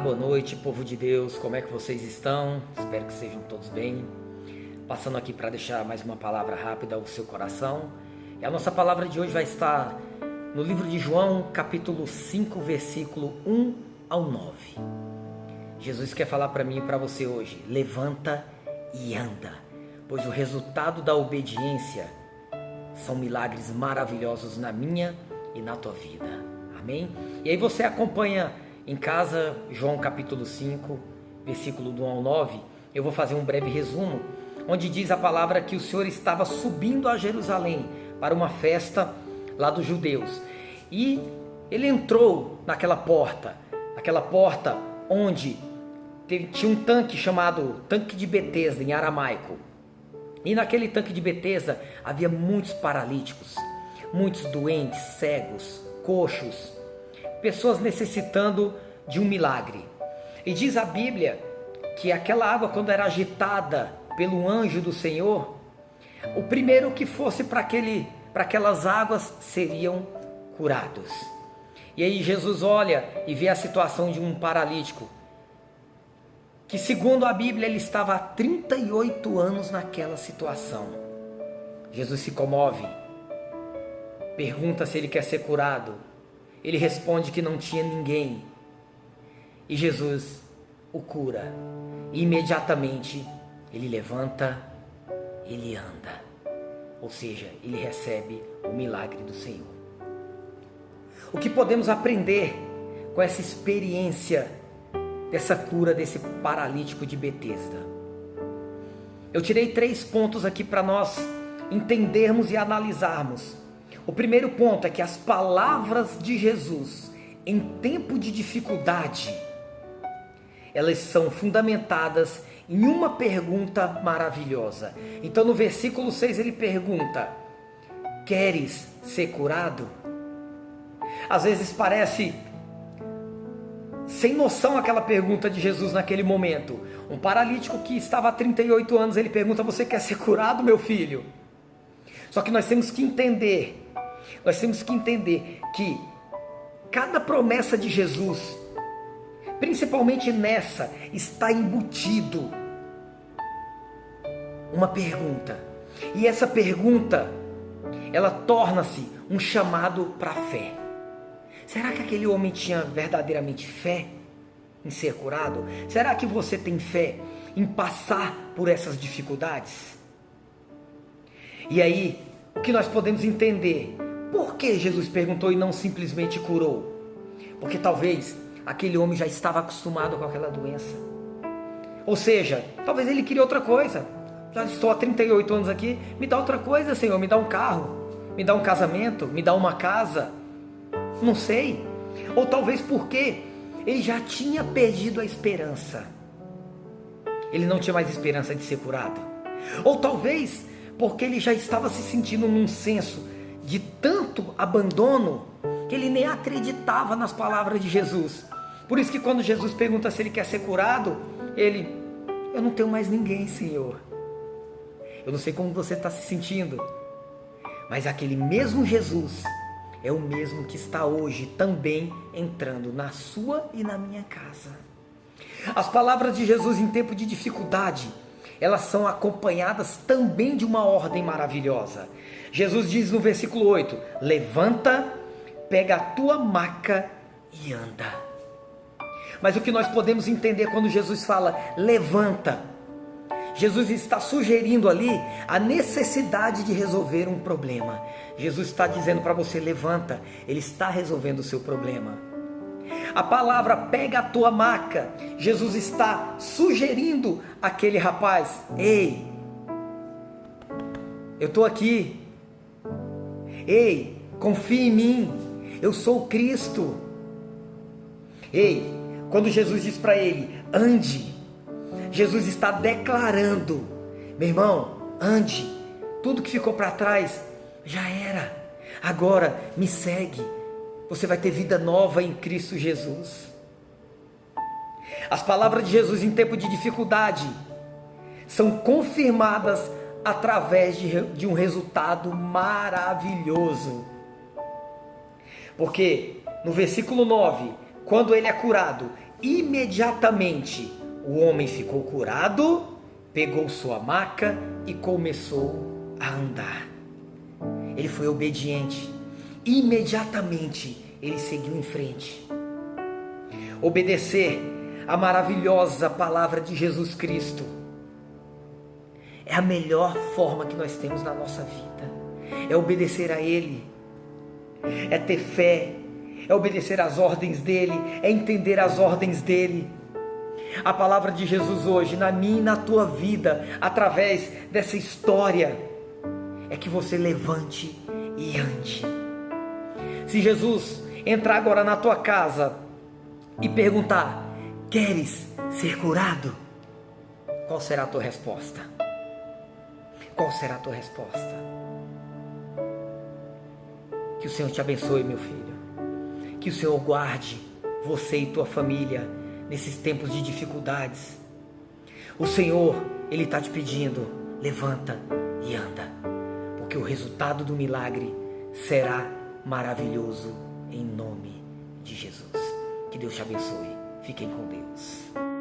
boa noite, povo de Deus, como é que vocês estão? Espero que sejam todos bem. Passando aqui para deixar mais uma palavra rápida ao seu coração. E a nossa palavra de hoje vai estar no livro de João, capítulo 5, versículo 1 ao 9. Jesus quer falar para mim e para você hoje: levanta e anda, pois o resultado da obediência são milagres maravilhosos na minha e na tua vida. Amém? E aí você acompanha em casa, João capítulo 5, versículo do 1 ao 9, eu vou fazer um breve resumo, onde diz a palavra que o Senhor estava subindo a Jerusalém para uma festa lá dos judeus. E ele entrou naquela porta onde tinha um tanque chamado Tanque de Betesda, em aramaico. E naquele tanque de Betesda havia muitos paralíticos, muitos doentes, cegos, coxos, pessoas necessitando de um milagre. E diz a Bíblia que aquela água, quando era agitada pelo anjo do Senhor, o primeiro que fosse para aquelas águas seriam curados. E aí Jesus olha e vê a situação de um paralítico, que segundo a Bíblia ele estava há 38 anos naquela situação. Jesus se comove, pergunta se ele quer ser curado. Ele responde que não tinha ninguém. E Jesus o cura. E imediatamente ele levanta, ele anda. Ou seja, ele recebe o milagre do Senhor. O que podemos aprender com essa experiência dessa cura desse paralítico de Betesda? Eu tirei 3 pontos aqui para nós entendermos e analisarmos. O primeiro ponto é que as palavras de Jesus em tempo de dificuldade, elas são fundamentadas em uma pergunta maravilhosa. Então no versículo 6 ele pergunta: queres ser curado? Às vezes parece sem noção aquela pergunta de Jesus naquele momento. Um paralítico que estava há 38 anos, ele pergunta: você quer ser curado, meu filho? Só que nós temos que entender que cada promessa de Jesus, principalmente nessa, está embutido uma pergunta. E essa pergunta, ela torna-se um chamado para a fé. Será que aquele homem tinha verdadeiramente fé em ser curado? Será que você tem fé em passar por essas dificuldades? E aí, o que nós podemos entender? Por que Jesus perguntou e não simplesmente curou? Porque talvez aquele homem já estava acostumado com aquela doença. Ou seja, talvez ele queria outra coisa. Já estou há 38 anos aqui, me dá outra coisa, Senhor, me dá um carro, me dá um casamento, me dá uma casa. Não sei. Ou talvez porque ele já tinha perdido a esperança. Ele não tinha mais esperança de ser curado. Ou talvez porque ele já estava se sentindo num senso de tanto abandono que ele nem acreditava nas palavras de Jesus. Por isso que quando Jesus pergunta se ele quer ser curado, ele: eu não tenho mais ninguém, Senhor. Eu não sei como você está se sentindo, mas aquele mesmo Jesus é o mesmo que está hoje também entrando na sua e na minha casa. As palavras de Jesus em tempo de dificuldade, elas são acompanhadas também de uma ordem maravilhosa. Jesus diz no versículo 8: levanta, pega a tua maca e anda. Mas o que nós podemos entender quando Jesus fala levanta? Jesus está sugerindo ali a necessidade de resolver um problema. Jesus está dizendo para você: levanta. Ele está resolvendo o seu problema. A palavra pega a tua maca, Jesus está sugerindo àquele rapaz: ei, eu estou aqui. Ei, confia em mim, eu sou o Cristo. Ei, quando Jesus diz para ele: ande, Jesus está declarando: meu irmão, ande, tudo que ficou para trás já era, agora me segue, você vai ter vida nova em Cristo Jesus. As palavras de Jesus em tempo de dificuldade são confirmadas através de um resultado maravilhoso. Porque no versículo 9, quando ele é curado, Imediatamente o homem ficou curado, pegou sua maca e começou a andar. Ele foi obediente. Imediatamente ele seguiu em frente. Obedecer a maravilhosa palavra de Jesus Cristo é a melhor forma que nós temos na nossa vida. É obedecer a Ele, é ter fé, é obedecer às ordens dEle, é entender as ordens dEle. A palavra de Jesus hoje, na minha e na tua vida, através dessa história, é que você levante e ande. Se Jesus entrar agora na tua casa e perguntar: queres ser curado? Qual será a tua resposta? Qual será a tua resposta? Que o Senhor te abençoe, meu filho. Que o Senhor guarde você e tua família nesses tempos de dificuldades. O Senhor, Ele está te pedindo: levanta e anda, porque o resultado do milagre será maravilhoso em nome de Jesus. Que Deus te abençoe. Fiquem com Deus.